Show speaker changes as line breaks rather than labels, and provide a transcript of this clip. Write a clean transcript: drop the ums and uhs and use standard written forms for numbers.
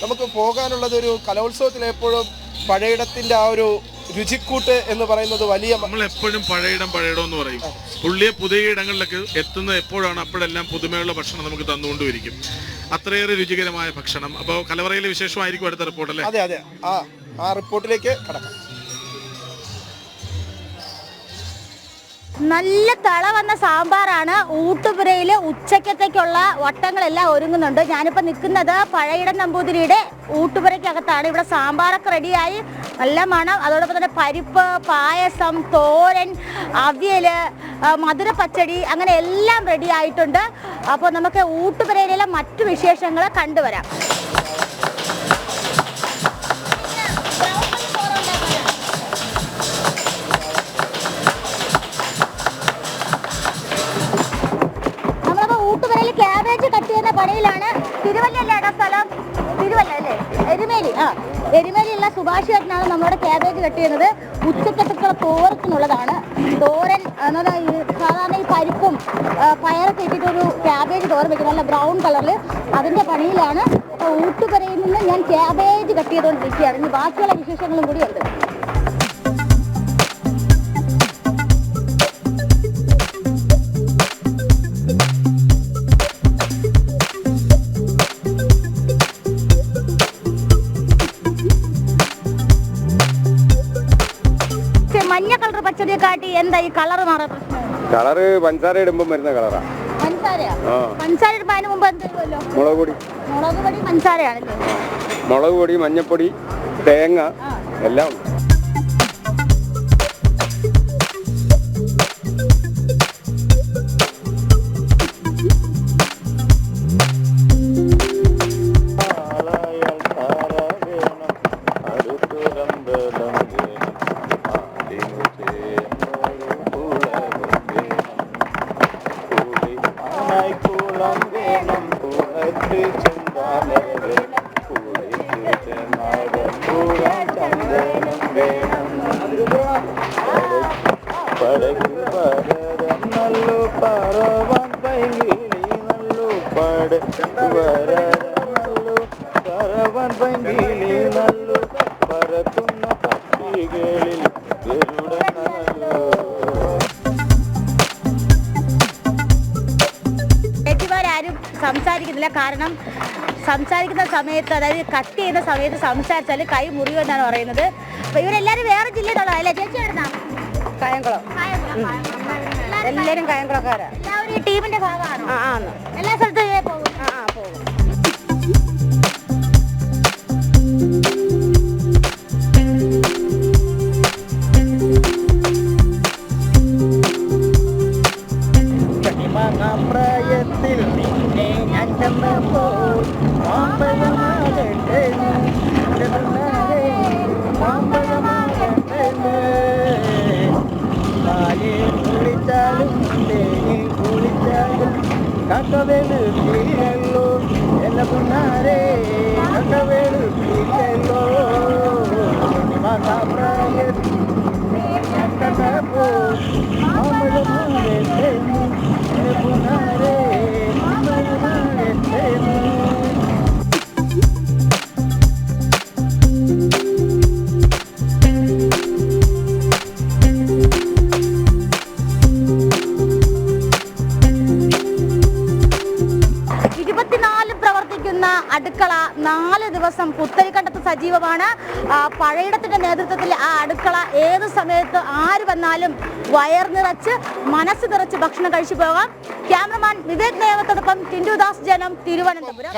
നമുക്ക് പോകാനുള്ളത് ഒരു കലോത്സവത്തിൽ എപ്പോഴും പഴയിടത്തിൻ്റെ ആ ഒരു രുചിക്കൂട്ട് എന്ന് പറയുന്നത് വലിയ
നമ്മൾ എപ്പോഴും പഴയിടം എന്ന് പറയും. പുള്ളിയെ പുതിയ ഇടങ്ങളിലേക്ക് എത്തുന്നത് എപ്പോഴാണ് അപ്പോഴെല്ലാം പുതുമയുള്ള ഭക്ഷണം നമുക്ക് തന്നുകൊണ്ടിരിക്കും. അത്രയേറെ രുചികരമായ ഭക്ഷണം. അപ്പോൾ കലവറയിലെ വിശേഷമായിരിക്കും അടുത്ത റിപ്പോർട്ട് അല്ലേ?
അതെ അതെ, ആ റിപ്പോർട്ടിലേക്ക് കടക്കാം.
നല്ല തള വന്ന സാമ്പാറാണ്. ഊട്ടുപുരയിൽ ഉച്ചക്കത്തേക്കുള്ള വട്ടങ്ങളെല്ലാം ഒരുങ്ങുന്നുണ്ട്. ഞാനിപ്പോൾ നിൽക്കുന്നത് പഴയിടം നമ്പൂതിരിയുടെ ഊട്ടുപുരയ്ക്കകത്താണ്. ഇവിടെ സാമ്പാറൊക്കെ റെഡിയായി, നല്ല മണം. അതോടൊപ്പം തന്നെ പരിപ്പ്, പായസം, തോരൻ, അവിയൽ, മധുര പച്ചടി, അങ്ങനെ എല്ലാം റെഡി ആയിട്ടുണ്ട്. അപ്പോൾ നമുക്ക് ഊട്ടുപുരയിലെ മറ്റു വിശേഷങ്ങൾ കണ്ടുവരാം. ക്യാബേജ് കട്ട് ചെയ്യുന്ന പണിയിലാണ്. തിരുവല്ലല്ലേ ഏട്ടാ സ്ഥലം? തിരുവല്ല അല്ലേ? എരുമേലി. എരുമേലിയുള്ള സുഭാഷ് ചേട്ടനാണ് നമ്മുടെ ക്യാബേജ് കട്ട് ചെയ്യുന്നത്. ഉച്ചക്കത്തേക്കുള്ള തോരത്തിനുള്ളതാണ്. തോരൻ സാധാരണ ഈ പരിപ്പും പയറൊക്കെ ഇട്ടിട്ടൊരു ക്യാബേജ് തോരൻ വെക്കുന്നത്, നല്ല ബ്രൗൺ കളറിൽ. അതിൻ്റെ പണിയിലാണ്. അപ്പോൾ ഊട്ടുകരയിൽ നിന്ന് ഞാൻ ക്യാബേജ് കട്ട് ചെയ്തുകൊണ്ടിരിക്കുകയാണ്. ഇനി ബാക്കിയുള്ള വിശേഷങ്ങളും കൂടി ഉണ്ട്. മഞ്ഞ കളർ പച്ചടിയെ കാട്ടി എന്താ ഈ കളർ മാറാൻ പ്രശ്നം?
കളറ് പഞ്ചസാര ഇടുമ്പോൾ വരുന്ന കളറാ.
പഞ്ചസാര ഇടുമ്പോൾ അതിന് മുമ്പ് എന്തെങ്കിലും
മുളക് പൊടി
പഞ്ചസാരയാണല്ലേ?
മുളക് പൊടി, മഞ്ഞപ്പൊടി, തേങ്ങ എല്ലാം ഉണ്ട്.
സംസാരിക്കുന്നില്ല. കാരണം സംസാരിക്കുന്ന സമയത്ത്, അതായത് കട്ട് ചെയ്യുന്ന സമയത്ത് സംസാരിച്ചാൽ കൈ മുറിയുമെന്നാണ് പറയുന്നത്. അപ്പോൾ ഇവരെല്ലാവരും വേറെ ജില്ലയിലുള്ള അല്ലേ? ചേച്ചി എവിടുന്നാ?
കായംകുളം. എല്ലാവരും കായംകുളക്കാരാ.
എല്ലാവരും ഈ ടീമിന്റെ ഭാഗമാണ്. എല്ലാ സ്ഥലത്തും പോകും.
പോകും.
പ്രായത്തിൽ നിന്നെ ഞാൻ ചെന്നപ്പോൾ കുളിച്ചാലും കുളിച്ചാലും കക്കവേലു തീരല്ലോ എന്നെ പൊന്നാരെ, കക്കവേലു തീരല്ലോ. പ്രായത്തിൽ ഞാൻ ചെന്നപ്പോൾ
അടുക്കള 4 ദിവസം പുത്തരിക്കണ്ടത്ത് സജീവമാണ്. പഴയിടത്തിന്റെ നേതൃത്വത്തിൽ ആ അടുക്കള ഏത് സമയത്ത് ആര് വന്നാലും വയർ നിറച്ച് മനസ്സ് നിറച്ച് ഭക്ഷണം കഴിച്ചു പോകാം. ക്യാമറമാൻ വിവേക് നേവത്തോടൊപ്പം ടിൻഡു ദാസ്, ജനം, തിരുവനന്തപുരം.